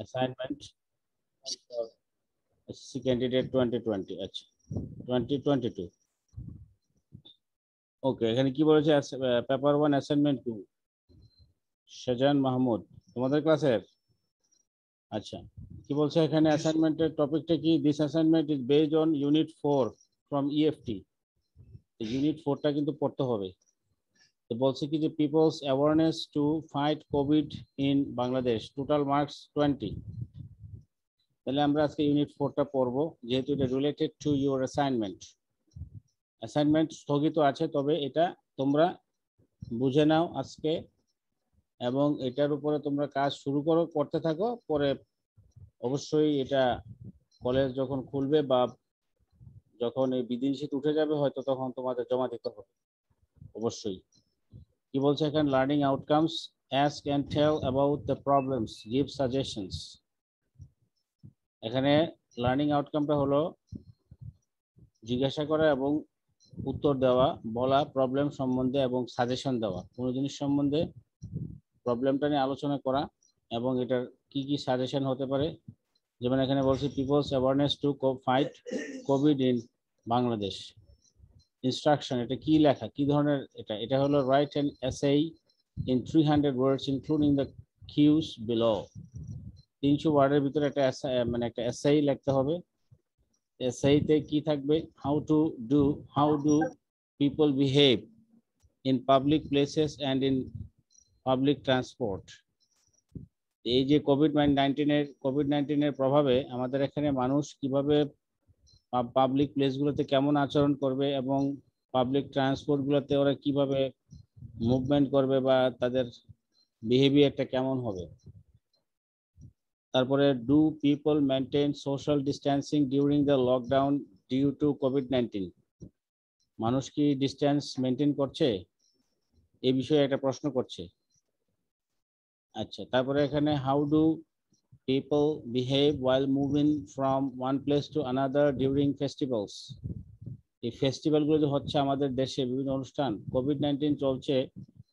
Assignment SSC candidate 2020, আচ্ছা 2022। ওকে, এখানে কি বলেছে? পেপার 1 অ্যাসাইনমেন্ট 2, শাহজাহান মাহমুদ, তোমাদের ক্লাসের। আচ্ছা, কি বলছে এখানে? অ্যাসাইনমেন্টের টপিকটা কি? This assignment is based on unit 4 from EFT. Unit 4টা কিন্তু পড়তে হবে। তো বলছে কি যে people's awareness to fight COVID in Bangladesh, total marks 20। তাহলে আমরা আজকে ইউনিট 4টা পড়বো, যেহেতু এটা related to your assignment. Assignment স্থগিত আছে, তবে এটা তোমরা বুঝে নাও আজকে, এবং এটার উপরে তোমরা কাজ শুরু করতে থাকো। পরে অবশ্যই এটা কলেজ যখন খুলবে বা যখন এই বিধিনিষেধ উঠে যাবে, হয়তো তখন তোমাদের জমা দিতে হবে অবশ্যই। কি বলছে এখানে? Learning outcomes, ask and tell about the problems, give suggestions। এখানে লার্নিং আউটকামটা হলো জিজ্ঞাসা করা এবং উত্তর দেওয়া, বলা প্রবলেম সম্বন্ধে এবং সাজেশন দেওয়া। কোনো জিনিস সম্বন্ধে প্রবলেমটা নিয়ে আলোচনা করা এবং এটার কি কি সাজেশন হতে পারে। যেমন এখানে বলছি people's awareness to fight COVID in Bangladesh. Instruction, এটা কি লেখা, কি ধরনের? এটা হলো write an essay in 300 words including the cues below। 300 ওয়ার্ডের ভিতরে একটা একটা এসেই লিখতে হবে। এসেইতে কি থাকবে? how do people behave in public places and in public transport। এই যে কোভিড-19 এর প্রভাবে আমাদের এখানে মানুষ কিভাবে পাবলিক প্লেসগুলোতে কেমন আচরণ করবে এবং পাবলিক ট্রান্সপোর্টগুলোতে ওরা কিভাবে মুভমেন্ট করবে বা তাদের বিহেভিয়ারটা কেমন হবে। তারপরে do people maintain social distancing during the lockdown due to কোভিড-19। মানুষ কি ডিস্টেন্স মেনটেন করছে, এই বিষয়ে একটা প্রশ্ন করছে। আচ্ছা, তারপরে এখানে how do people behave while moving from one place to another during festivals. এই ফেস্টিভ্যালগুলো যে হচ্ছে আমাদের দেশে বিভিন্ন অনুষ্ঠান, কোভিড-19 চলছে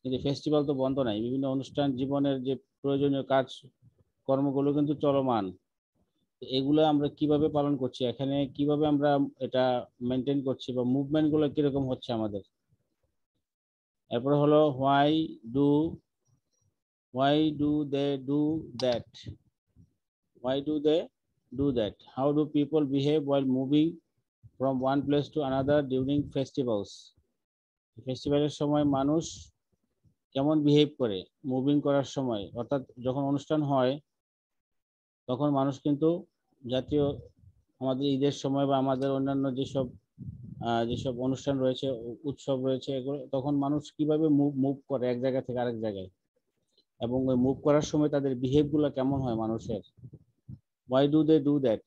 কিন্তু ফেস্টিভ্যাল তো বন্ধ নাই। বিভিন্ন অনুষ্ঠান, জীবনের যে প্রয়োজনীয় কাজ কর্মগুলো কিন্তু চলমান। এগুলো আমরা কিভাবে পালন করছি, এখানে কিভাবে আমরা এটা মেনটেন করছি বা মুভমেন্ট গুলো কিরকম হচ্ছে আমাদের। এরপরে হলো why do they do that, how do people behave while moving from one place to another during festivals. ফেস্টিভ্যালের সময় মানুষ কেমন বিহেভ করে মুভিং করার সময়, অর্থাৎ যখন অনুষ্ঠান হয় তখন মানুষ কিন্তু জাতীয় আমাদের ঈদের সময় বা আমাদের অন্যান্য যেসব অনুষ্ঠান রয়েছে, উৎসব রয়েছে, এগুলো তখন মানুষ কিভাবে মুভ করে এক জায়গা থেকে আরেক জায়গায়, এবং ওই মুভ করার সময় তাদের বিহেভ গুলো কেমন হয় মানুষের। Why do they do that,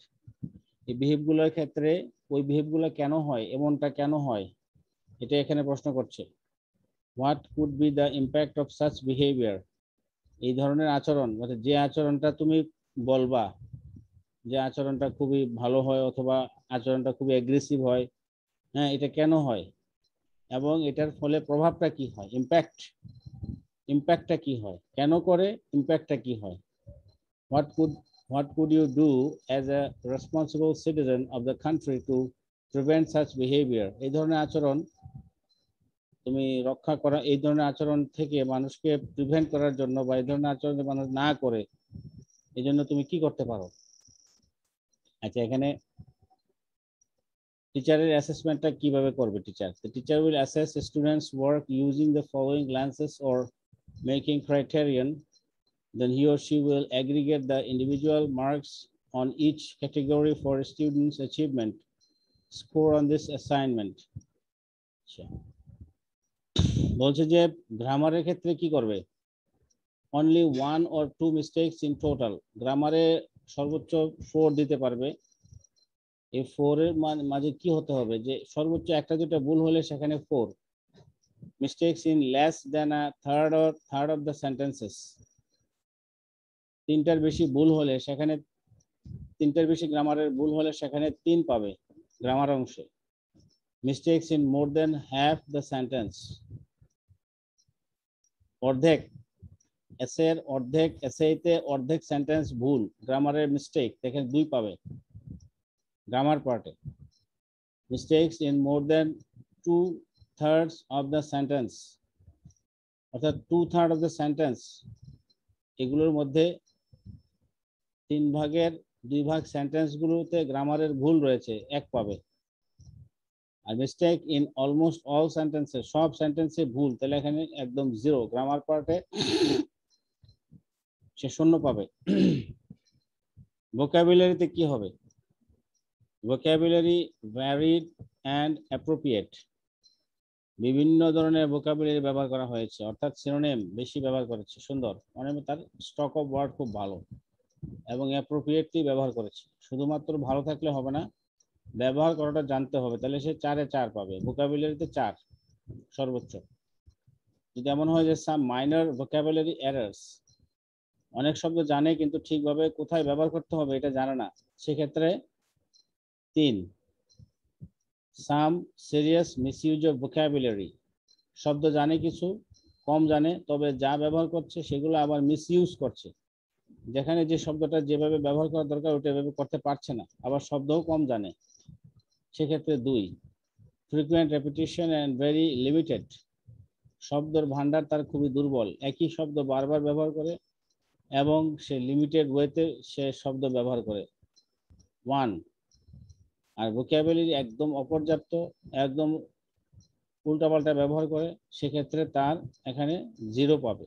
এই বিহেভ গুলোর ক্ষেত্রে ওই বিহেভ গুলো কেন হয়, এমনটা কেন হয়, এটা এখানে প্রশ্ন করছে। What could be the impact of such behaviour, এই ধরনের আচরণ, অর্থাৎ যে আচরণটা তুমি বলবা, যে আচরণটা খুবই ভালো হয় অথবা আচরণটা খুবই অ্যাগ্রেসিভ হয়, হ্যাঁ, এটা কেন হয় এবং এটার ফলে প্রভাবটা কি হয়, ইম্প্যাক্টটা কি হয়, কেন করে, ইম্প্যাক্টটা কি হয়। What could you do as a responsible citizen of the country to prevent such behaviour, এই ধরনের আচরণ তুমি রক্ষা করা, এই ধরনের আচরণ থেকে মানুষকে প্রিভেন্ট করার জন্য বা এই ধরনের আচরণ মানুষ না করে এই জন্য তুমি কি করতে পারো। আচ্ছা, এখানে টিচারের অ্যাসেসমেন্টটা কিভাবে করবে teacher? The teacher will assess students' work using the following lenses or making criterion. Then he or she will aggregate the individual marks on each category for students' achievement. Score on this assignment. বলছে যে গ্রামারের ক্ষেত্রে কি করবে? Only 1 or 2 mistakes in total. গ্রামারে সর্বোচ্চ 4 দিতে পারবে। এই 4 এর মাঝে কি হতে হবে, যে সর্বোচ্চ একটা দুটো ভুল হলে সেখানে 4। Mistakes in less than a third of the sentences, 3টার বেশি ভুল হলে সেখানে 3টার বেশি গ্রামারের ভুল হলে সেখানে 3 পাবে গ্রামার অংশে। Mistakes in more than half the sentence, অর্ধেক এসের অর্ধেক, এসেতে অর্ধেক সেন্টেন্স ভুল, গ্রামারের মিস্টেক, দেখেন 2 পাবে গ্রামার পার্টে। Mistakes in more than 2/3 of the sentence, অর্থাৎ 2/3 অফ দ্য সেন্টেন্স, এগুলোর মধ্যে 3 ভাগের 2 ভাগ সেন্টেন্স গুলোতে গ্রামারের ভুল রয়েছে, 1 পাবে। আর মিস্টেক ইন অলমোস্ট অল সেন্টেন্সে, সব সেন্টেন্সে ভুল, তাহলে এখানে একদম 0, গ্রামার পার্টে সে 0 পাবে। ভোকাবুলারিতে কি হবে? ভোকাবুলারি ভ্যারিড অ্যান্ড অ্যাপ্রোপ্রিয়েট, বিভিন্ন ধরনের ভোকাবুলারি ব্যবহার করা হয়েছে, অর্থাৎ সিনোনিম বেশি ব্যবহার করেছে, সুন্দর, মানে তার স্টক অফ ওয়ার্ড খুব ভালো, এবং অ্যাপ্রোপ্রিয়েটলি ব্যবহার করেছে। শুধুমাত্র ভালো থাকলে হবে না, ব্যবহার করাটা জানতে হবে, তাহলে সে 4-এ 4 পাবে। ভোকাবুলারিতে 4 সর্বোচ্চ। যদি এমন হয় যে সাম মাইনর ভোকাবুলারি এরার্স, অনেক শব্দ জানে কিন্তু ঠিকভাবে কোথায় ব্যবহার করতে হবে এটা জানে না, সেক্ষেত্রে 3। সাম সিরিয়াস মিসইউজ অফ ভোকাবুলারি, শব্দ জানে কিছু, কম জানে, তবে যা ব্যবহার করছে সেগুলো আবার মিসইউজ করছে, যেখানে যে শব্দটা যেভাবে ব্যবহার করা দরকার ওটা এভাবে করতে পারছে না, আবার শব্দও কম জানে, সেক্ষেত্রে 2। ফ্রিকুয়েন্ট রেপিটিশন অ্যান্ড ভেরি লিমিটেড, শব্দের ভান্ডার তার খুবই দুর্বল, একই শব্দ বারবার ব্যবহার করে এবং সে লিমিটেড ওয়েতে সে শব্দ ব্যবহার করে, 1। আর ভোকাবুলারি একদম অপর্যাপ্ত, একদম উল্টাপাল্টা ব্যবহার করে, সেক্ষেত্রে তার এখানে 0 পাবে।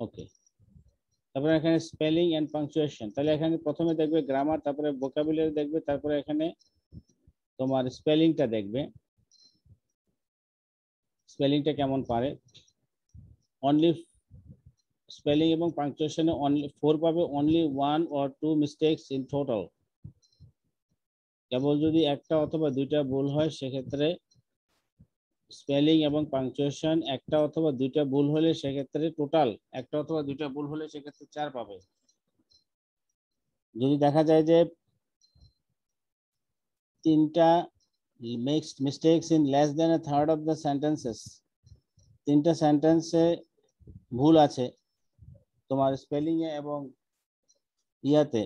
ওকে, তারপরে এখানে স্পেলিং এন্ড পাংচুয়েশন, তাহলে এখানে প্রথমে দেখবে গ্রামার, তারপরে ভোকাবুলারি দেখবে, তারপরে এখানে তোমার স্পেলিংটা দেখবে, স্পেলিংটা কেমন পারে। অনলি স্পেলিং এবং পাংচুয়েশনে অনলি 4 পাবে, only 1 or 2 mistakes in total, কেবল যদি একটা অথবা দুইটা ভুল হয় সেক্ষেত্রে স্পেলিং এবং পাংচুয়েশন, একটা অথবা দুইটা ভুল হলে সেক্ষেত্রে টোটাল একটা অথবা দুইটা ভুল হলে সেক্ষেত্রে 4 পাবে। যদি দেখা যায় যে 3টা mistakes in less then a third of the sentences, 3টা সেন্টেন্সে ভুল আছে তোমার স্পেলিং এ এবং ইয়াতে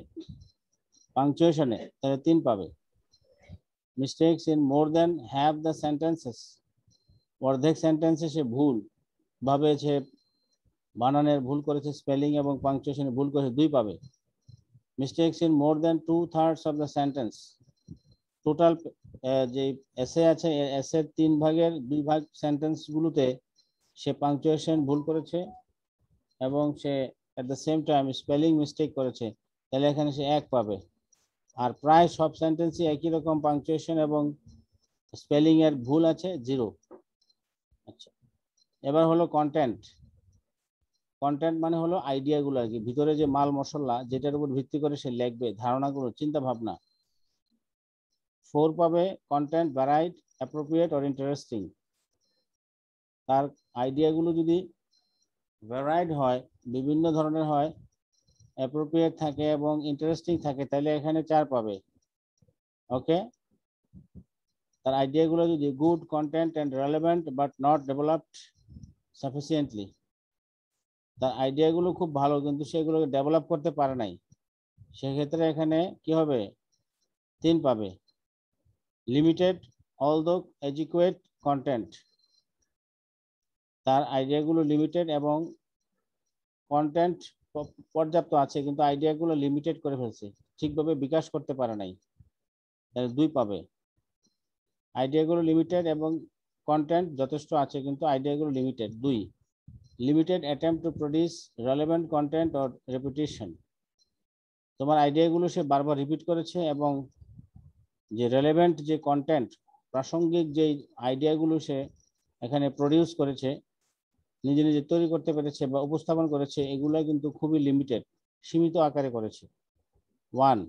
পাংচুয়েশনে, তাহলে 3 পাবে। Mistakes in more than half the sentences, অর্ধেক সেন্টেন্সে সে ভুল ভাবে সে বানানের ভুল করেছে, স্পেলিং এবং পাংচুয়েশনে ভুল করেছে, 2 পাবে। Mistakes in more than 2/3 of the sentence, total যে এসে আছে এসের 3 ভাগের 2 ভাগ সেন্টেন্স গুলোতে সে পাংচুয়েশন ভুল করেছে এবং সে at the same time spelling mistake করেছে, তাহলে এখানে সে 1 পাবে। আর প্রায় সব সেন্টেন্সই একই রকম পাংচুয়েশন এবং স্পেলিং এর ভুল আছে, 0। আচ্ছা, এবার হলো কন্টেন্ট। কন্টেন্ট মানে হলো আইডিয়াগুলো আর কি, ভিতরে যে মাল মশলা যেটার উপর ভিত্তি করে সে লিখবে, ধারণাগুলো, চিন্তা ভাবনা। 4 পাবে কন্টেন্ট ভ্যারাইড, অ্যাপ্রোপ্রিয়েট অর ইন্টারেস্টিং, তার আইডিয়াগুলো যদি ভ্যারাইড হয়, বিভিন্ন ধরনের হয়, অ্যাপ্রোপ্রিয়েট থাকে এবং ইন্টারেস্টিং থাকে, তাহলে এখানে 4 পাবে। ওকে, তার আইডিয়াগুলো যদি good content and relevant but not developed sufficiently, তার আইডিয়াগুলো খুব ভালো কিন্তু সেগুলোকে ডেভেলপ করতে পারে নাই, সেক্ষেত্রে এখানে কি হবে? 3 পাবে। লিমিটেড অলদো এডুকুয়েট কন্টেন্ট, তার আইডিয়াগুলো লিমিটেড এবং কন্টেন্ট পর্যাপ্ত আছে কিন্তু আইডিয়াগুলো লিমিটেড করে ফেলছে, ঠিকভাবে বিকাশ করতে পারে নাই, তাহলে 2 পাবে। আইডিয়াগুলো লিমিটেড এবং কন্টেন্ট যথেষ্ট আছে কিন্তু আইডিয়াগুলো limited, 2। Limited attempt to produce relevant content or repetition, তোমার আইডিয়াগুলো সে বারবার রিপিট করেছে এবং যে রেলেভেন্ট যে কন্টেন্ট, প্রাসঙ্গিক যে আইডিয়াগুলো সে এখানে প্রডিউস করেছে, নিজে নিজে তৈরি করতে পেরেছে বা উপস্থাপন করেছে, এগুলো কিন্তু খুবই লিমিটেড, সীমিত আকারে করেছে, 1।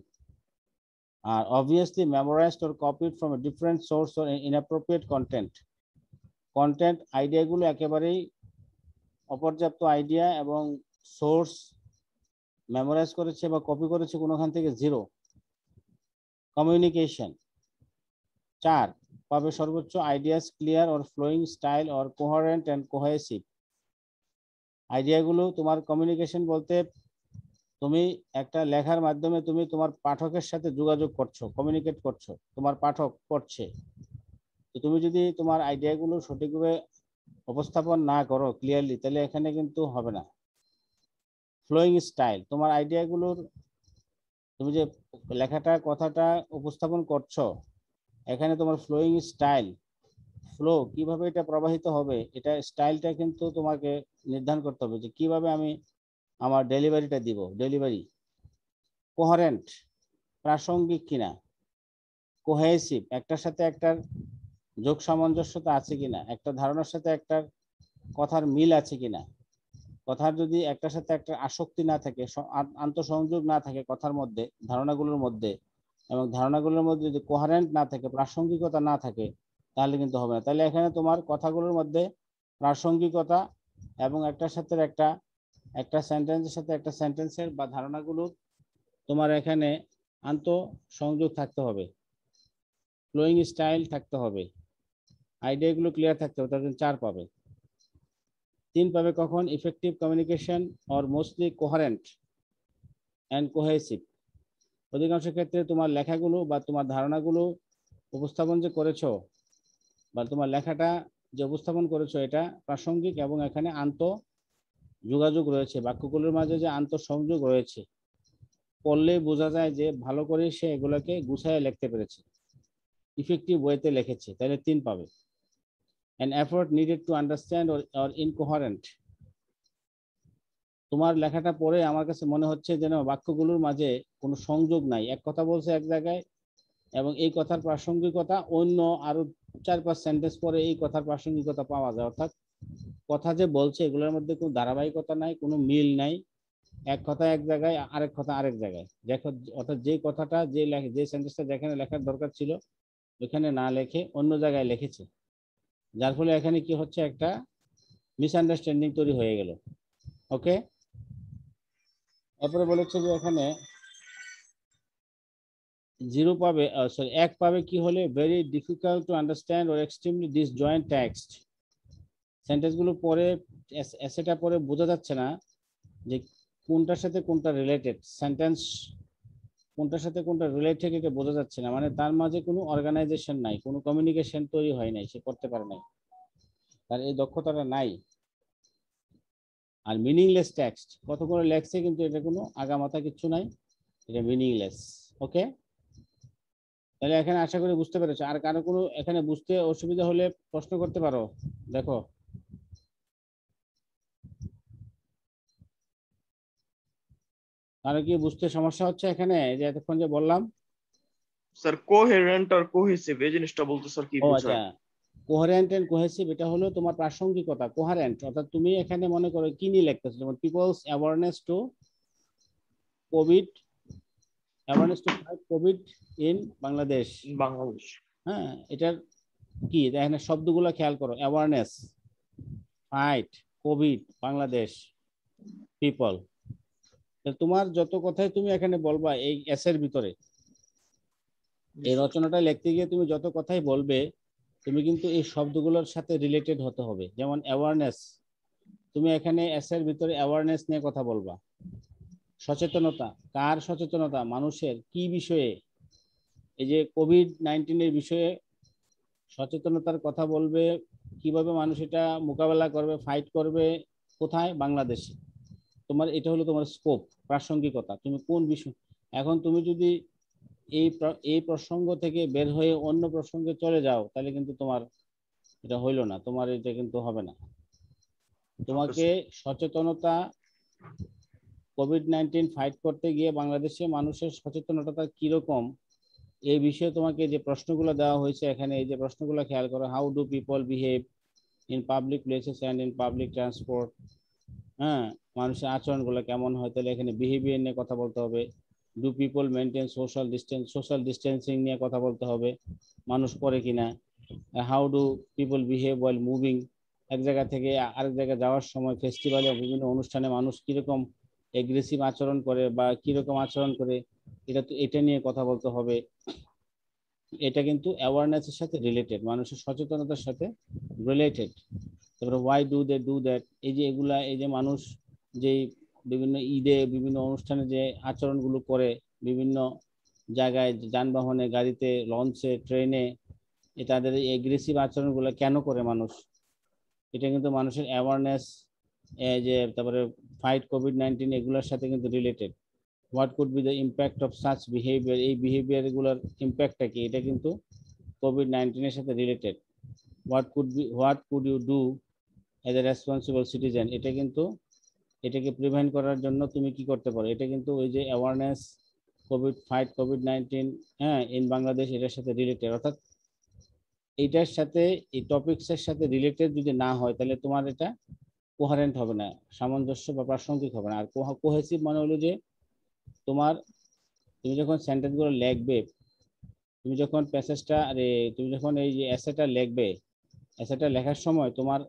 আর obviously memorised or copied from a different source or inappropriate content, content আইডিয়াগুলো একেবারেই অপর্যাপ্ত আইডিয়া এবং সোর্স মেমোরাইজ করেছে বা কপি করেছে কোনোখান থেকে, 0। কমিউনিকেশন 4 পাবে সর্বোচ্চ, ideas clear or flowing style or coherent and cohesive, আইডিয়াগুলো তোমার কমিউনিকেশন বলতে তুমি একটা লেখার মাধ্যমে তুমি তোমার পাঠকের সাথে যোগাযোগ করছো, কমিউনিকেট করছো, তোমার পাঠক পড়ছে। তো তুমি যদি তোমার আইডিয়াগুলো সঠিকভাবে উপস্থাপন না করো ক্লিয়ারলি, তাহলে এখানে কিন্তু হবে না। ফ্লোয়িং স্টাইল, তোমার আইডিয়াগুলোর তুমি যে লেখাটা কথাটা উপস্থাপন করছো, এখানে তোমার ফ্লোয়িং স্টাইল, ফ্লো কিভাবে এটা প্রবাহিত হবে, এটা স্টাইলটা কিন্তু তোমাকে নির্ধারণ করতে হবে যে কিভাবে আমি আমার ডেলিভারিটা দিব। ডেলিভারি কোহারেন্ট, প্রাসঙ্গিক কিনা, কোহেসিভ, একটার সাথে একটার যোগ সামঞ্জস্যতা আছে কিনা, একটা ধারণার সাথে একটার কথার মিল আছে কিনা, কথার যদি একটার সাথে একটা আসক্তি না থাকে, আন্তঃসংযোগ না থাকে কথার মধ্যে, ধারণাগুলোর মধ্যে, এবং ধারণাগুলোর মধ্যে যদি কোহারেন্ট না থাকে, প্রাসঙ্গিকতা না থাকে, তাহলে কিন্তু হবে না। তাহলে এখানে তোমার কথাগুলোর মধ্যে প্রাসঙ্গিকতা এবং একটার সাথে একটা সেন্টেন্সের সাথে একটা সেন্টেন্সের বা ধারণাগুলোর তোমার এখানে আন্তঃসংযোগ থাকতে হবে, ফ্লোয়িং স্টাইল থাকতে হবে, আইডিয়াগুলো ক্লিয়ার থাকতে হবে, তার জন্য 4 পাবে। 3 পাবে কখন? Effective communication or mostly কোহারেন্ট and cohesive. অধিকাংশ ক্ষেত্রে তোমার লেখাগুলো বা তোমার ধারণাগুলো উপস্থাপন যে করেছো, বা তোমার লেখাটা যে উপস্থাপন করেছো, এটা প্রাসঙ্গিক এবং এখানে যোগাযোগ রয়েছে, বাক্যগুলোর মাঝে যে আন্তঃসংযোগ রয়েছে, পড়লেই বোঝা যায় যে ভালো করে সে এগুলোকে গুছায় লিখতে পেরেছে, ইফেক্টিভ ওয়েতে লিখেছে, তাহলে 3 পাবে। an effort needed to understand or incoherent, তোমার লেখাটা পড়ে আমার কাছে মনে হচ্ছে যেন বাক্যগুলোর মাঝে কোনো সংযোগ নাই, এক কথা বলছে এক জায়গায় এবং এই কথার প্রাসঙ্গিকতা অন্য আরো 4-5 সেন্টেন্স পরে এই কথার প্রাসঙ্গিকতা পাওয়া যায়। অর্থাৎ কথা যে বলছে এগুলোর মধ্যে কোনো ধারাবাহিকতা নাই, কোনো মিল নাই, এক কথা এক জায়গায়, আরেক কথা আরেক জায়গায়। দেখো, অর্থাৎ যে কথাটা যে সেন্টেন্সটা যেখানে লেখার দরকার ছিল ওখানে না লিখে অন্য জায়গায় লিখেছে, যার ফলে এখানে কি হচ্ছে, একটা মিসআন্ডারস্ট্যান্ডিং তৈরি হয়ে গেল। ওকে, এরপরে বলেছে যে এখানে 0 পাবে, সরি 1 পাবে কি হলে very difficult to understand or extremely disjoint text, সেন্টেন্সগুলো পরে এসেটা পরে বোঝা যাচ্ছে না যে কোনটার সাথে কোনটা রিলেটেড, সেন্টেন্স কোনটার সাথে কোনটা রিলেটেড এটা বোঝা যাচ্ছে না, মানে তার মাঝে কোনো অর্গানাইজেশন নাই, কোনো কমিউনিকেশন তৈরি হয় নাই, সে করতে পারে নাই, তার এই দক্ষতাটা নাই। আর মিনিংলেস টেক্সট, কত করে লেখছে কিন্তু এটা কোনো আগামাথা কিছু নাই, এটা মিনিংলেস। ওকে, তাহলে এখানে আশা করি বুঝতে পেরেছো। আর কারো কোনো এখানে বুঝতে অসুবিধা হলে প্রশ্ন করতে পারো। দেখো, কারো কি বুঝতে সমস্যা হচ্ছে এখানে যে এতক্ষণ যে বললাম? স্যার কোহেরেন্ট আর কোহেসিভ এই জিনিসটা বলতে স্যার কি ও বোঝায়? আচ্ছা, কোহারেন্ট এন্ড কোহেসিভ এটা হলো তোমার প্রাসঙ্গিকতা। কোহারেন্ট অর্থাৎ তুমি এখানে মনে করো কি নিয়ে লিখতেছো, যেমন people's awareness to COVID, awareness to fight COVID in Bangladesh. Bangladesh. হ্যাঁ, এটার কি এখানে শব্দগুলো খেয়াল করো, awareness, fight, COVID, Bangladesh, people. তোমার যত কথাই তুমি এখানে বলবা এই এসের ভিতরে, এই রচনাটা লিখতে গিয়ে তুমি যত কথাই বলবে, তুমি কিন্তু এই শব্দগুলোর সাথে রিলেটেড হতে হবে। যেমন অ্যাওয়ারনেস, তুমি এখানে এসের ভিতরে অ্যাওয়ারনেস নিয়ে কথা বলবা, সচেতনতা, কার সচেতনতা, মানুষের কি বিষয়ে, এই যে কোভিড-19 বিষয়ে সচেতনতার কথা বলবে, কিভাবে মানুষ এটা মোকাবেলা করবে, ফাইট করবে, কোথায়, বাংলাদেশে। তোমার এটা হলো তোমার স্কোপ, প্রাসঙ্গিকতা, তুমি কোন বিষয়। এখন তুমি যদি এই প্রসঙ্গ থেকে বের হয়ে অন্য প্রসঙ্গে চলে যাও, তাহলে কিন্তু তোমার এটা হইলো না, তোমার এটা কিন্তু হবে না। তোমাকে সচেতনতা, কোভিড-19 ফাইট করতে গিয়ে বাংলাদেশে মানুষের সচেতনতা কিরকম, এই বিষয়ে তোমাকে যে প্রশ্নগুলো দেওয়া হয়েছে এখানে, এই যে প্রশ্নগুলো খেয়াল করো, how do people behave in public places and in public transport. হ্যাঁ, মানুষের আচরণগুলো কেমন হয়, তাহলে এখানে বিহেভিয়ার নিয়ে কথা বলতে হবে। Do people maintain social distancing নিয়ে কথা বলতে হবে, মানুষ করে কিনা। How do people behave while moving, এক জায়গা থেকে আরেক জায়গায় যাওয়ার সময়, ফেস্টিভ্যালে বিভিন্ন অনুষ্ঠানে মানুষ কিরকম এগ্রেসিভ আচরণ করে বা কিরকম আচরণ করে, এটা নিয়ে কথা বলতে হবে। এটা কিন্তু অ্যাওয়ারনেসের সাথে রিলেটেড, মানুষের সচেতনতার সাথে রিলেটেড। তারপরে why do they do that, এই যে এগুলা, এই যে মানুষ যে বিভিন্ন ঈদে বিভিন্ন অনুষ্ঠানে যে আচরণগুলো করে, বিভিন্ন জায়গায় যানবাহনে, গাড়িতে, লঞ্চে, ট্রেনে, তাদের এই এগ্রেসিভ আচরণগুলো কেন করে মানুষ, এটা কিন্তু মানুষের অ্যাওয়ারনেস, যে তারপরে ফাইট কোভিড-19 এগুলোর সাথে কিন্তু related. What could be the impact of such behaviour, এই বিহেভিয়ার গুলোর ইম্প্যাক্টটা কি, এটা কিন্তু কোভিড-19 সাথে related. What could you do as a responsible citizen, এটা কিন্তু এটাকে প্রিভেন্ট করার জন্য তুমি কি করতে পারো, এটা কিন্তু ওই যে অ্যাওয়ারনেস কোভিড-19, হ্যাঁ, ইন বাংলাদেশ, এটার সাথে রিলেটেড। অর্থাৎ এইটার সাথে, এই টপিকসের সাথে রিলেটেড যদি না হয়, তাহলে তোমার এটা কোহারেন্ট হবে না, সামঞ্জস্য বা প্রাসঙ্গিক হবে না। আর কোহেসিভ মানে হলো যে তোমার, তুমি যখন সেন্টেন্সগুলো লিখবে, তুমি যখন প্যাসেজটা, তুমি যখন এই যে এসেটা লিখবে, এসেটা লেখার সময় তোমার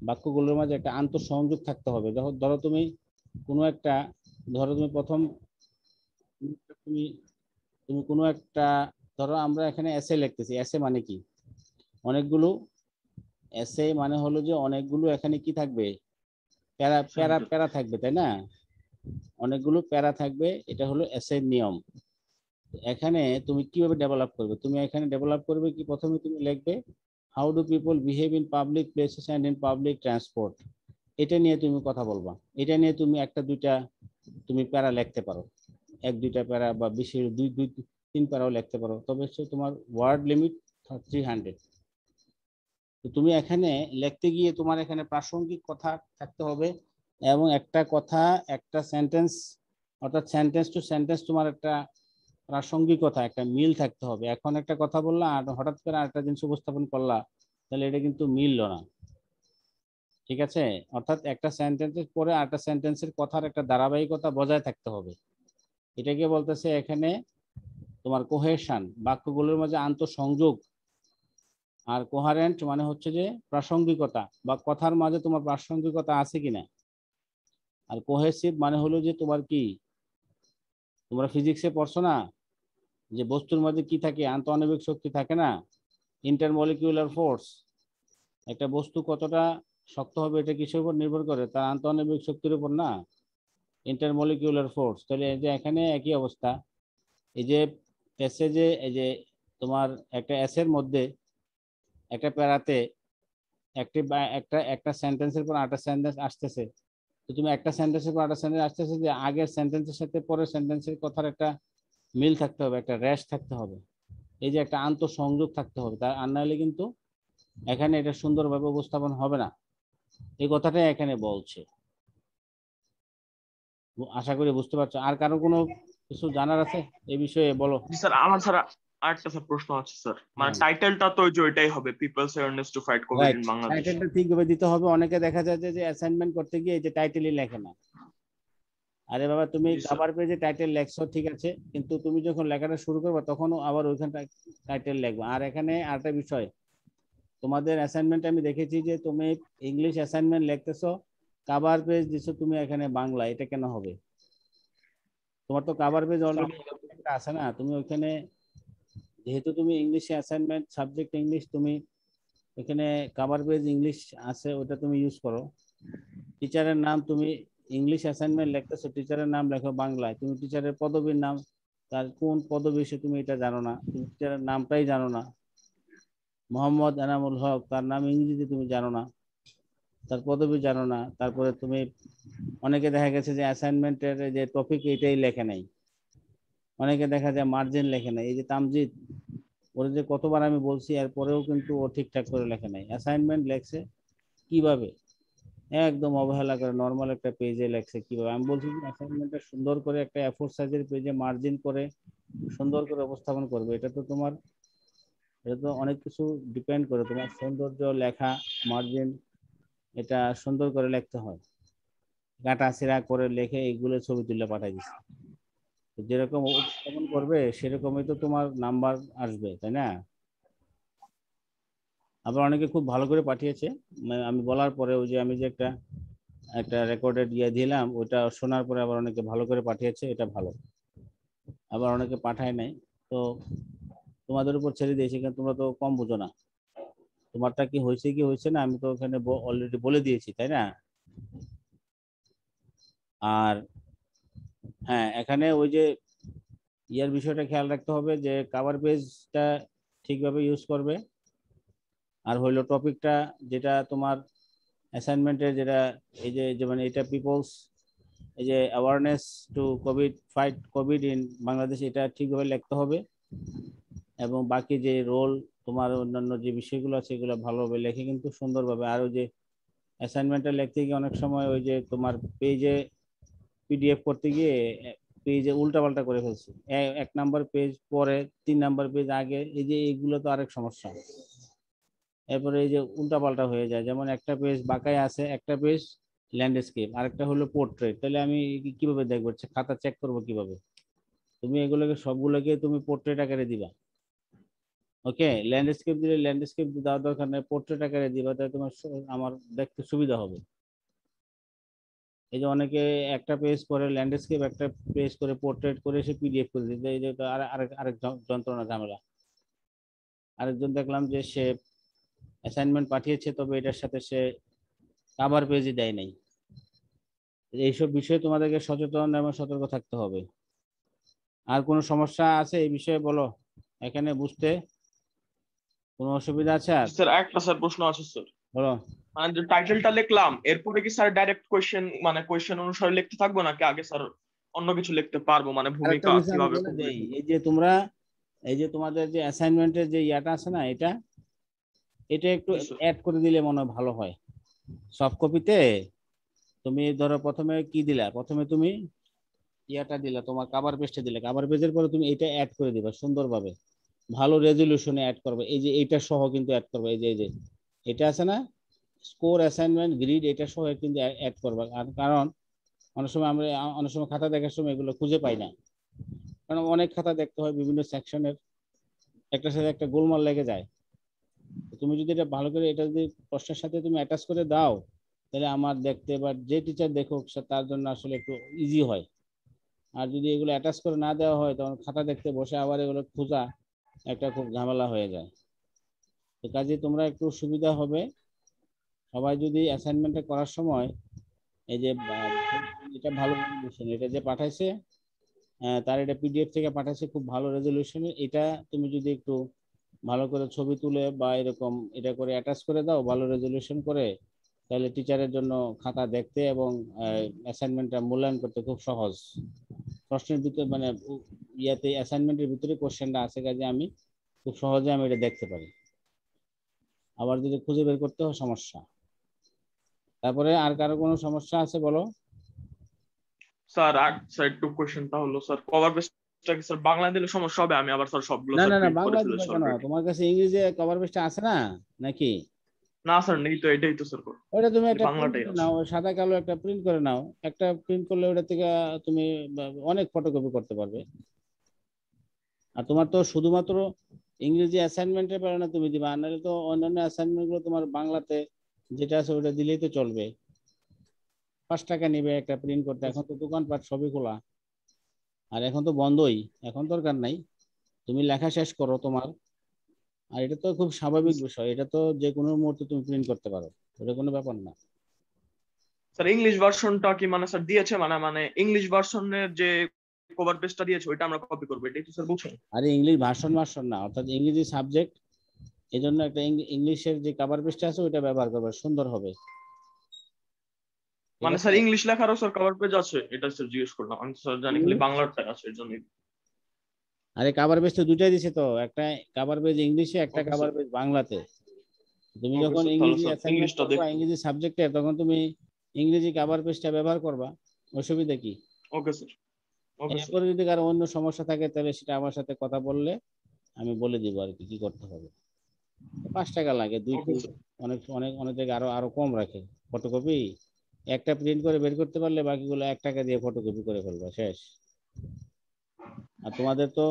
বাক্যগুলোর মাঝে একটা আন্তঃসংযোগ থাকতে হবে। ধরো তুমি কোনো একটা, ধরো তুমি প্রথম, তুমি তুমি কোনো একটা, ধরো আমরা এখানে এসে লিখতেছি, এসে মানে কি, অনেকগুলো, এসে মানে হলো যে অনেকগুলো এখানে কি থাকবে, প্যারা প্যারা প্যারা থাকবে, তাই না? অনেকগুলো প্যারা থাকবে, এটা হলো এসের নিয়ম। এখানে তুমি কিভাবে ডেভেলপ করবে, তুমি এখানে ডেভেলপ করবে কি, প্রথমে তুমি লিখবে how do people behave in public places and in public transport, এটা নিয়ে তুমি কথা বলবা। এটা নিয়ে তুমি একটা দুইটা তুমি প্যারা লিখতে পারো, এক দুইটা প্যারা বা বেশি দুই দুই তিন প্যারাও লিখতে পারো, তবে সে তোমার ওয়ার্ড লিমিট 300। তো তুমি এখানে লিখতে গিয়ে তোমার এখানে প্রাসঙ্গিক কথা থাকতে হবে, এবং একটা কথা, একটা সেন্টেন্স, অর্থাৎ সেন্টেন্স টু সেন্টেন্স তোমার একটা প্রাসঙ্গিকতা, একটা মিল থাকতে হবে। এখন একটা কথা বললা আর হঠাৎ করে আরেকটা জিনিস উপস্থাপন করলা, তাহলে এটা কিন্তু মিললো না, ঠিক আছে? অর্থাৎ একটা সেন্টেন্সের পরে আরেকটা সেন্টেন্সের কথার একটা ধারাবাহিকতা বজায় থাকতে হবে। এটাকে বলতেছে এখানে তোমার কোহেশন, বাক্যগুলোর মাঝে আন্তঃসংযোগ। আর কোহারেন্ট মানে হচ্ছে যে প্রাসঙ্গিকতা, বা কথার মাঝে তোমার প্রাসঙ্গিকতা আছে কিনা। আর কোহেসিভ মানে হলো যে তোমার কি, তোমরা ফিজিক্সে পড়ছো না যে বস্তুর মধ্যে কি থাকে, আন্তঃআণবিক শক্তি থাকে না, ইন্টারমলিকিউলার ফোর্স। একটা বস্তু কতটা শক্ত হবে এটা কিসের উপর নির্ভর করে, তার আন্তঃআণবিক শক্তির উপর না, ইন্টারমলিকিউলার ফোর্স। তাহলে এই যে এখানে একই অবস্থা, এই যে প্যাসেজে, এই যে তোমার একটা এসের মধ্যে, একটা প্যারাতে একটি বা একটা একটা সেন্টেন্সের পর আরেকটা সেন্টেন্স আসতেছে, তো তুমি একটা সেন্টেন্সের পর আরেকটা সেন্টেন্স আসতেছে, যে আগের সেন্টেন্সের সাথে পরের সেন্টেন্সের কথার একটা মিল থাকতে হবে, একটা র্যাশ থাকতে হবে, এই যে একটা আন্তঃসংযোগ থাকতে হবে, তার আর নাহলে কিন্তু এখানে এটা সুন্দরভাবে উপস্থাপন হবে না। এই কথাটাই এখানে বলছে। আশা করি বুঝতে পারছো। আর কারো কোনো কিছু জানার আছে এই বিষয়ে, বলো। জি স্যার, আমার স্যার আরেকটা স্যার প্রশ্ন আছে স্যার, মানে হ্যাঁ, টাইটেলটা তো যে ওইটাই হবে, people's awareness to fight COVID right, in Bangladesh. টাইটেলটা ঠিকভাবে দিতে হবে। অনেকে দেখা যায় যে অ্যাসাইনমেন্ট করতে গিয়ে এই যে টাইটেলই লেখে না। আরে বাবা, তুমি জি স্যার। কভার পেজে টাইটেল লেখছো ঠিক আছে, কিন্তু তুমি যখন লেখাটা শুরু করবে তখনও আবার ওইখানটা টাইটেল লিখবে। আর এখানে আরেকটা বিষয়, তোমাদের অ্যাসাইনমেন্টে আমি দেখেছি যে তুমি ইংলিশ অ্যাসাইনমেন্ট লিখতেছো, কভার পেজ দিছো তুমি এখানে বাংলা, এটা কেন হবে? তোমার তো কভার পেজ স্যার, অলরেডি একটা আছে না, তুমি ওইখানে, যেহেতু তুমি ইংলিশে অ্যাসাইনমেন্ট, সাবজেক্ট ইংলিশ, তুমি এখানে কভার পেজ ইংলিশ আছে, ওটা তুমি ইউজ করো। টিচারের নাম, তুমি ইংলিশ অ্যাসাইনমেন্ট লিখতেছো, টিচারের নাম লেখো বাংলায়। তুমি টিচারের পদবীর নাম, তার কোন পদবী সে, তুমি এটা জানো না, তুমি টিচারের নামটাই জানো না। মোহাম্মদ এনামুল হক, তার নাম ইংরেজিতে তুমি জানো না, তার পদবী জানো না। তারপরে তুমি, অনেকে দেখা গেছে যে অ্যাসাইনমেন্টের যে টপিক এটাই লেখে নাই, অনেকে দেখা যায় মার্জিন লেখে নাই। এই যে তামজিদ, ওর যে কতবার আমি বলছি, এরপরেও কিন্তু ও ঠিকঠাক করে লেখে নাই। অ্যাসাইনমেন্ট লেখছে কিভাবে, একদম অবহেলা করে নর্মাল একটা পেজে লেখছে কিভাবে। আমি বলছি যে অ্যাসাইনমেন্টটা সুন্দর করে একটা A4 সাইজের পেজে মার্জিন করে সুন্দর করে উপস্থাপন করবে। এটা তো তোমার, এটা তো অনেক কিছু ডিপেন্ড করে, তোমার সৌন্দর্য, লেখা, মার্জিন, এটা সুন্দর করে লিখতে হয়। কাটাছেঁড়া করে লেখে এগুলো ছবি তুলে পাঠাই দিচ্ছে, যেরকম উপস্থাপন করবে সেরকমই তো তোমার নাম্বার আসবে, তাই না? আবার অনেকে খুব ভালো করে পাঠিয়েছে, মানে আমি বলার পরে, ওই যে আমি যে একটা একটা রেকর্ডেড ইয়ে দিলাম, ওটা শোনার পরে আবার অনেকে ভালো করে পাঠিয়েছে, এটা ভালো। আবার অনেকে পাঠায় নাই, তো তোমাদের উপর ছেড়ে দিয়েছি, কারণ তোমরা তো কম বুঝো না। তোমারটা কি হয়েছে না, আমি তো ওখানে অলরেডি বলে দিয়েছি, তাই না? আর হ্যাঁ, এখানে ওই যে ইয়ার বিষয়টা খেয়াল রাখতে হবে যে কভার পেজটা ঠিকভাবে ইউজ করবে। আর হইলো টপিকটা যেটা তোমার অ্যাসাইনমেন্টের, যেটা এই যে যেমন এটা পিপলস, এই যে awareness to COVID in Bangladesh, এটা ঠিকভাবে লিখতে হবে। এবং বাকি যে রোল, তোমার অন্যান্য যে বিষয়গুলো আছে এগুলো ভালোভাবে লেখে কিন্তু সুন্দরভাবে। আর ওই যে অ্যাসাইনমেন্টটা লিখতে গিয়ে অনেক সময় ওই যে তোমার পেজে পিডিএফ করতে গিয়ে পেজে উল্টাপাল্টা করে ফেলছি, 1 নাম্বার পেজ পরে 3 নাম্বার পেজ আগে, এই যে এইগুলো তো আরেক সমস্যা। এরপরে এই যে উল্টাপাল্টা হয়ে যায়, যেমন একটা পেজ বাঁকায় আছে, একটা পেজ ল্যান্ডস্কেপ, আরেকটা হলো পোর্ট্রেট, তাহলে আমি কিভাবে দেখবো, খাতা চেক করবো কিভাবে? তুমি এগুলোকে সবগুলোকে তুমি পোর্ট্রেট আকারে দিবা। ওকে, ল্যান্ডস্কেপ দিলে ল্যান্ডস্কেপ দেওয়ার দরকার নেই, পোর্ট্রেট আকারে দিবা, তাহলে তোমার আমার দেখতে সুবিধা হবে। এই যে অনেকে একটা পেজ করে ল্যান্ডস্কেপ, একটা পেজ করে পোর্ট্রেট করে সে পিডিএফ করে দিতে, এই যে আরেক আরেক যন্ত্রণা ঝামেলা। আরেকজন দেখলাম যে সে অ্যাসাইনমেন্ট পাঠিয়েছে, তবে এটার সাথে সে কভার পেজই দেয় নাই। এইসব বিষয়ে তোমাদেরকে সচেতন এবং সতর্ক থাকতে হবে। আর কোনো সমস্যা আছে এই বিষয়ে বলো, এখানে বুঝতে কোনো অসুবিধা আছে? আর স্যার একটা স্যার প্রশ্ন আছে স্যার। বলো। মানে যে টাইটেলটা লিখলাম এরপরে কি স্যার ডাইরেক্ট কোশ্চেন মানে কোশ্চেন অনুসারে লিখতে থাকবো নাকি আগে স্যার অন্য কিছু লিখতে পারবো, মানে আরেকটা ভূমিকা বিষয় আমি কিভাবে বলে করবে? দেই, এই যে তোমরা এই যে তোমাদের যে অ্যাসাইনমেন্টের যে ইয়াটা আছে না, এটা এটা একটু জি স্যার। অ্যাড করে দিলে মনে হয় ভালো হয়। সফট কপিতে তুমি ধরো প্রথমে কি দিলা, প্রথমে তুমি ইয়াটা দিলা, তোমার কভার পেজটা দিলে, কভার পেজের পরে তুমি এটা অ্যাড করে দিবা সুন্দরভাবে, ভালো রেজলিউশনে অ্যাড করবে। এই যে এইটা সহ কিন্তু অ্যাড করবে, এই যে এটা আছে না, স্কোর অ্যাসাইনমেন্ট গ্রিড, এটা সহ কিন্তু অ্যাড করবে। আর কারণ অনেক সময় খাতা দেখার সময় এগুলো খুঁজে পাই না, কারণ অনেক খাতা দেখতে হয়, বিভিন্ন সেকশনের একটার সাথে একটা গোলমাল লেগে যায়। তুমি যদি এটা ভালো করে, এটা যদি প্রশ্নের সাথে তুমি অ্যাটাচ করে দাও, তাহলে আমার দেখতে বা যে টিচার দেখুক তার জন্য আসলে একটু ইজি হয়। আর যদি এগুলো অ্যাটাচ করে না দেওয়া হয়, তখন খাতা দেখতে বসে আবার এগুলো খোঁজা একটা খুব ঝামেলা হয়ে যায়। তো কাজে তোমরা একটু সুবিধা হবে, সবাই যদি অ্যাসাইনমেন্টটা করার সময় এই যে এটা ভালো রেজলিউশন, এটা যে পাঠাইছে তার এটা পিডিএফ থেকে পাঠাইছে খুব ভালো রেজলিউশনে, এটা তুমি যদি একটু ভালো করে ছবি তুলে বা এরকম এটা করে অ্যাটাচ করে দাও ভালো রেজলিউশন করে, তাহলে টিচারের জন্য খাতা দেখতে এবং অ্যাসাইনমেন্টটা মূল্যায়ন করতে খুব সহজ। প্রশ্নের ভিতরে মানে ইয়াতে অ্যাসাইনমেন্টের ভিতরে কোশ্চেনটা আছে, কাজে আমি খুব সহজে আমি এটা দেখতে পারি। আবার যদি খুঁজে বের করতে হয় সমস্যা। তারপরে আর কারো কোনো সমস্যা আছে বলো। স্যার আর স্যার একটু কোশ্চেনটা হলো স্যার কভার পেজটা কি স্যার বাংলা দিলে সমস্যা হবে? আমি আবার স্যার সবগুলো না স্যার না না, প্রিন্ট করে বাংলা ফেলে দিবে স্যার কেন, অলরেডি। তোমার কাছে ইংরেজি কভার পেজটা আছে না নাকি? না স্যার নেই তো, এটাই তো স্যার ওটা তুমি একটা প্রিন্ট বাংলাটাই করে আছে। নাও, সাদা কালো একটা প্রিন্ট করে নাও, একটা প্রিন্ট করলে ওটা থেকে তুমি অনেক ফটোকপি করতে পারবে। আর তোমার তো শুধুমাত্র ইংরেজি অ্যাসাইনমেন্টের পারে না তুমি দিবা, আর নাহলে তো অন্যান্য অ্যাসাইনমেন্ট গুলো তোমার বাংলাতে যেটা আছে ওটা দিলেই তো চলবে। 5 টাকা নিবে একটা প্রিন্ট করতে, এখন তো দোকানপাট সবই খোলা, আর এখন তো বন্ধই, এখন দরকার নাই, তুমি লেখা শেষ করো তোমার। আর এটা তো খুব স্বাভাবিক বিষয়, এটা তো যে কোনো মুহূর্তে তুমি প্রিন্ট করতে পারো, এটা কোনো ব্যাপার না। স্যার ইংলিশ ভার্সনটা কি মানে স্যার দিয়েছে, মানে মানে ইংলিশ ভার্সনের যে কভার পেজটা দিয়েছে ওইটা আমরা কপি করবো, এটাই তো স্যার বলছেন? আরে ইংলিশ ভার্সন না, অর্থাৎ ইংরেজি সাবজেক্ট, এই জন্য একটা ইংলিশের যে কভার পেজটা আছে ওইটা ব্যবহার করবে, সুন্দর হবে। ঠিক মানে আছে। স্যার ইংলিশ লেখারও স্যার কভার পেজ আছে? এটা স্যার জিজ্ঞেস করলাম, আমি স্যার জানি খালি বাংলাটা আছে এর জন্য। আরে কভার পেজ তো দুটাই দিছে তো, একটা কভার পেজ ইংলিশে, একটা ওকে কভার স্যার। পেজ বাংলাতে। তুমি ওকে যখন স্যার, তাহলে ইংরেজি স্যার অ্যাসাইনমেন্ট ইংলিশটা করবা, দেখবো। ইংরেজি সাবজেক্টে, তখন তুমি ইংরেজি কভার পেজটা ব্যবহার করবা, অসুবিধা কি? Okay sir. Okay sir. এরপরে যদি কারো অন্য সমস্যা থাকে তাহলে সেটা আমার সাথে কথা বললে আমি বলে দিব আর কি কি করতে হবে। 5 টাকা লাগে, দুই ওকে পেজ, স্যার। অনেক অনেক অনেক জায়গায় আরো আরো কম রাখে ফটোকপি। একটা প্রিন্ট করে বের করতে পারলে বাকিগুলো 1 টাকা দিয়ে ফটোকপি করে ফেলবা, শেষ। আর তোমাদের তো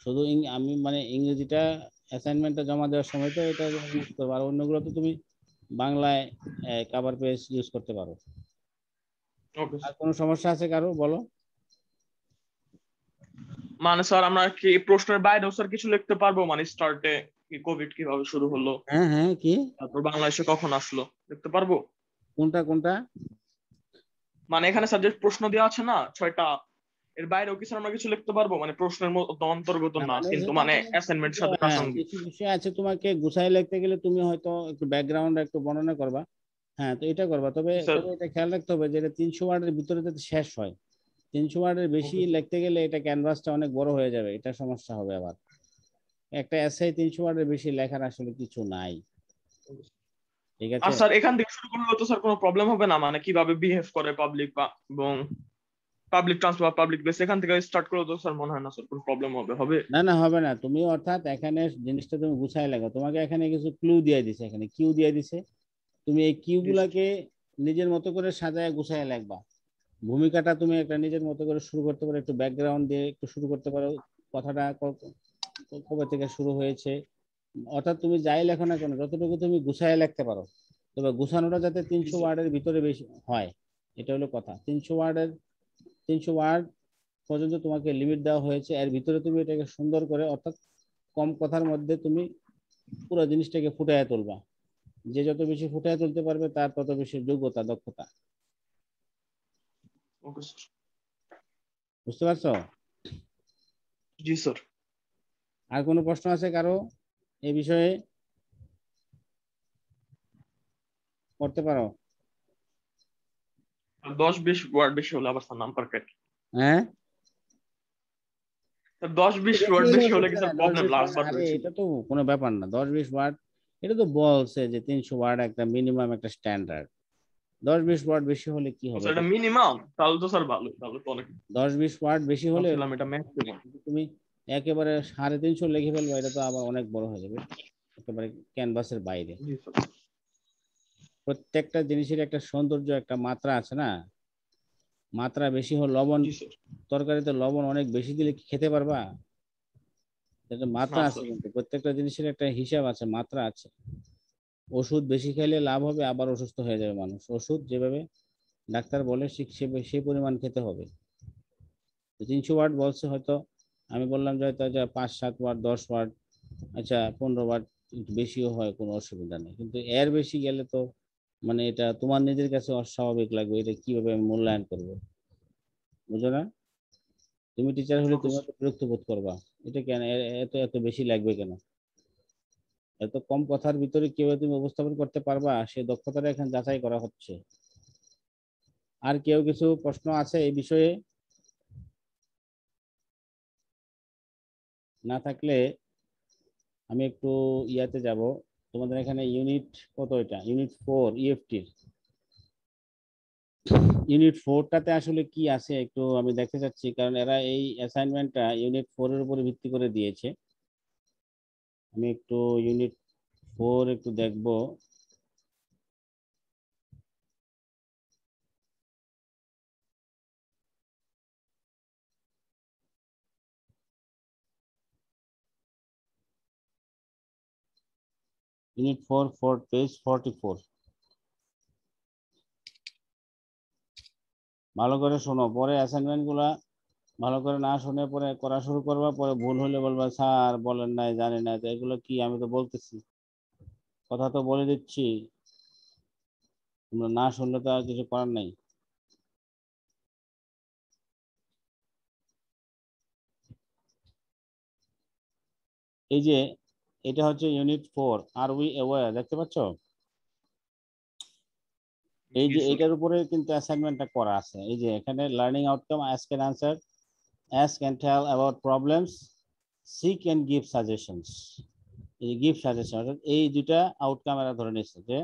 শুধু আমি মানে ইংরেজিটা অ্যাসাইনমেন্টটা জমা দেওয়ার সময় তো এটা ইউজ করবো, আর অন্যগুলো তো তুমি বাংলায় কভার পেজ ইউজ করতে পারো। ওকে আর স্যার। কোনো সমস্যা আছে কারো বলো। মানে স্যার আমরা কি প্রশ্নের বাইরেও স্যার কিছু লিখতে পারবো, মানে স্টার্টে কোভিড কিভাবে শুরু হলো, হ্যাঁ হ্যাঁ, কি তারপর বাংলাদেশে কখন আসলো, লিখতে পারবো? কোনটা কোনটা? মানে এখানে সাবজেক্ট প্রশ্ন দেওয়া আছে না 6টা, এর বাইরেও কিছু আমরা কিছু লিখতে পারবো, মানে প্রশ্নের মধ্যে অন্তর্গত না না, মানে কিন্তু সেটা মানে তুমি অ্যাসাইনমেন্ট সাথে হ্যাঁ প্রাসঙ্গিক। কিছু বিষয় আছে, তোমাকে গুছাই লিখতে গেলে তুমি হয়তো একটু ব্যাকগ্রাউন্ড একটু বর্ণনা করবা। হ্যাঁ, তো এটা করবা, তবে জি স্যার। তবে এটা খেয়াল রাখতে হবে যে এটা 300 ওয়ার্ডের ভিতরে যাতে শেষ হয়। 300 ওয়ার্ডের বেশি ওকে স্যার। লিখতে গেলে এটা ক্যানভাসটা অনেক বড় হয়ে যাবে, এটা সমস্যা হবে আবার। একটা এসআই 300 ওয়ার্ডের বেশি লেখার আসলে কিছু নাই। ঠিক আছে। আর স্যার এখান থেকে শুরু করলে তো স্যার কোনো প্রবলেম হবে না, মানে কিভাবে বিহেভ করে পাবলিক বা এবং পাবলিক ট্রান্সপোর্ট বা পাবলিক প্লেস এখান থেকে স্টার্ট করলে তো স্যার মনে হয় না স্যার কোনো প্রবলেম হবে হবে। না না, হবে না। তুমি অর্থাৎ এখানে জিনিসটা তুমি গুছাই লাগো, তোমাকে এখানে কিছু ক্লু দিয়ে দিছে, এখানে কিউ দিয়ে দিছে। তুমি এই কিউ জি স্যার। গুলাকে নিজের মতো করে সাজায় গুছায় লাগবা। ভূমিকাটা তুমি একটা নিজের মতো করে শুরু করতে পারো, একটু ব্যাকগ্রাউন্ড দিয়ে একটু শুরু করতে পারো। কথাটা কবে থেকে শুরু হয়েছে, অর্থাৎ তুমি যাই লেখো না কেন যতটুকু তুমি গুছায় লিখতে পারো। তবে গুছানোটা যাতে জি 300 ওয়ার্ডের ভিতরে বেশি হয়, এটা হলো কথা। 300 ওয়ার্ড পর্যন্ত তোমাকে লিমিট দেওয়া হয়েছে, এর ভিতরে তুমি এটাকে সুন্দর করে, অর্থাৎ কম কথার মধ্যে তুমি পুরো জিনিসটাকে ফুটায় তুলবা। যে যত বেশি ফুটায় তুলতে পারবে তার তত বেশি যোগ্যতা, দক্ষতা। Okay sir. বুঝতে পারছো? জি স্যার। আর কোনো প্রশ্ন আছে কারো এই বিষয়ে? করতে পারো। 10-20 ওয়ার্ড বেশি হলে আবার স্যার নাম্বার কাটে। হ্যাঁ, স্যার 10-20 বেশি ওয়ার্ড হলেও বেশি হলে কি সমস্যা স্যার নাই, দশ প্রবলেম, বিশ ওয়ার্ড লাস্ট বার আরে হয়েছিল। এটা তো কোনো ব্যাপার না, 10-20 ওয়ার্ড। এটা তো বলছে যে 300 ওয়ার্ড একটা মিনিমাম একটা স্ট্যান্ডার্ড। 10-20 ওয়ার্ড বেশি হলে কি ও হবে, স্যার এটা এটা মিনিমাম, তাহলে তো স্যার ভালো, তাহলে তো অনেক। 10-20 ওয়ার্ড বেশি হলে ভাবছিলাম এটা ম্যাক্সিমাম। তুমি একেবারে 350 লিখে ফেলবো, এটা তো আবার অনেক বড় হয়ে যাবে, একেবারে ক্যানভাসের বাইরে। জি স্যার। প্রত্যেকটা জিনিসের একটা সৌন্দর্য, একটা মাত্রা আছে না। মাত্রা বেশি হলে লবণ, জি স্যার। তরকারিতে লবণ অনেক বেশি দিলে কি খেতে পারবা? একটা মাত্রা না আছে, স্যার। কিন্তু প্রত্যেকটা জিনিসের একটা হিসাব আছে, মাত্রা আছে। ওষুধ বেশি খাইলে লাভ হবে, আবার অসুস্থ হয়ে যাবে মানুষ। ওষুধ যেভাবে ডাক্তার বলে ঠিক সেই পরিমাণ খেতে হবে। 300 ওয়ার্ড বলছে হয়তো, আমি বললাম যে হয়তো যে 5-7 ওয়ার্ড, 10 ওয়ার্ড, আচ্ছা 15 ওয়ার্ড, একটু বেশিও হয়, কোনো অসুবিধা নেই। কিন্তু এর বেশি গেলে তো মানে এটা তোমার নিজের কাছে অস্বাভাবিক লাগবে, এটা কিভাবে আমি মূল্যায়ন করবো? বুঝো না? তুমি টিচার হলে ওকে তুমি স্যার। তো বিরক্ত বোধ করবা, এটা কেন এত এত বেশি লাগবে কেন? এত কম কথার ভিতরে কিভাবে তুমি উপস্থাপন করতে পারবা, সে দক্ষতাটা এখানে যাচাই করা হচ্ছে। আর কেউ কিছু প্রশ্ন আছে এই বিষয়ে? না থাকলে আমি একটু ইয়াতে যাব। তোমাদের এখানে ইউনিট কত? এটা ইউনিট 4 ইএফটির। ইউনিট 4টাতে আসলে কি আছে একটু আমি দেখতে চাচ্ছি, কারণ এরা এই অ্যাসাইনমেন্টটা ইউনিট 4-এর উপরে ভিত্তি করে দিয়েছে। আমি একটু ইউনিট 4 একটু দেখব। Unit 4 page 44। ভালো করে শোনো, পরে অ্যাসাইনমেন্ট গুলা ভালো করে না শুনে পরে করা শুরু করবা, পরে ভুল হলে বলবা স্যার বলেন নাই, জানি না। তো এগুলো কি, আমি তো বলতেছি, কথা তো বলে দিচ্ছি, তোমরা না শুনলে তো আর কিছু করার নাই। এই যে এটা হচ্ছে ইউনিট 4, আর উই অ্যাওয়্যার, দেখতে পাচ্ছ? এই জি যে স্যার। এটার উপরে কিন্তু অ্যাসাইনমেন্টটা করা আছে। এই যে এখানে learning outcome, ask and answer, ask and tell about problems, seek and give suggestions। এই গিভ সাজেশন, অর্থাৎ এই দুইটা আউটকাম এরা ধরে নিচ্ছে যে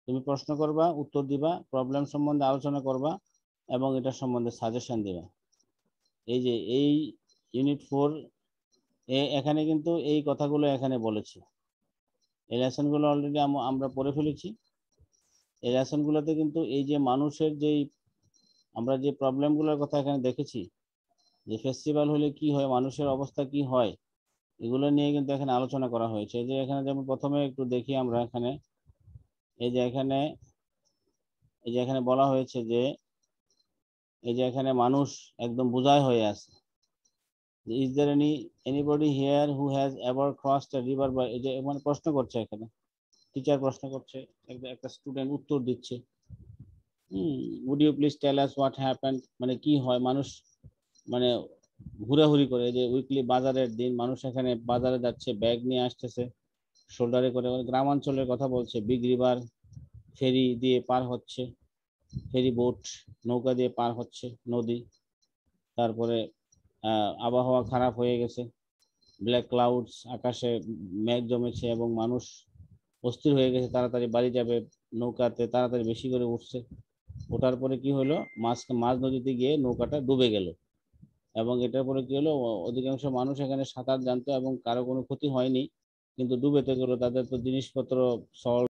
তুমি প্রশ্ন করবা, উত্তর দিবা, প্রবলেম সম্বন্ধে আলোচনা করবা, এবং এটা সম্বন্ধে সাজেশন দিবা। এই যে এই ইউনিট 4 এখানে কিন্তু এই কথাগুলো এখানে বলেছে। এই লেসনগুলো অলরেডি আমরা পড়ে ফেলেছি। এই লেসনগুলোতে কিন্তু এই যে মানুষের যেই আমরা যে প্রবলেমগুলোর কথা এখানে দেখেছি, যে ফেস্টিভ্যাল হলে কি হয়, মানুষের অবস্থা কি হয়, এগুলো নিয়ে কিন্তু এখানে আলোচনা করা হয়েছে। এই যে এখানে যেমন প্রথমে একটু দেখি আমরা এখানে, এই যে এখানে এই যে এখানে বলা হয়েছে যে এই যে এখানে মানুষ একদম বোঝাই হয়ে আছে। Is there anybody here who has ever crossed a river, বা এই যে মানে প্রশ্ন করছে এখানে, টিচার প্রশ্ন করছে, একটা স্টুডেন্ট উত্তর দিচ্ছে। Would you please tell us what happened, মানে কি হয়, মানুষ মানে ঘোরাঘুরি করে, যে উইকলি বাজারের দিন মানুষ এখানে বাজারে যাচ্ছে, ব্যাগ নিয়ে আসতেছে শোল্ডারে করে, গ্রামাঞ্চলের কথা বলছে। বিগ রিভার, ফেরি দিয়ে পার হচ্ছে, ফেরি বোট, নৌকা দিয়ে পার হচ্ছে নদী। তারপরে আবহাওয়া খারাপ হয়ে গেছে, ব্ল্যাক ক্লাউডস, আকাশে মেঘ জমেছে এবং মানুষ অস্থির হয়ে গেছে, তাড়াতাড়ি বাড়ি যাবে, নৌকাতে তাড়াতাড়ি বেশি করে উঠছে। ওঠার পরে কি হলো, মাঝ নদীতে গিয়ে নৌকাটা ডুবে গেল। এবং এটার পরে কি হলো, অধিকাংশ মানুষ এখানে সাঁতার জানতো এবং কারো কোনো ক্ষতি হয়নি, কিন্তু ডুবেতে গেলো, তাদের তো জিনিসপত্র সল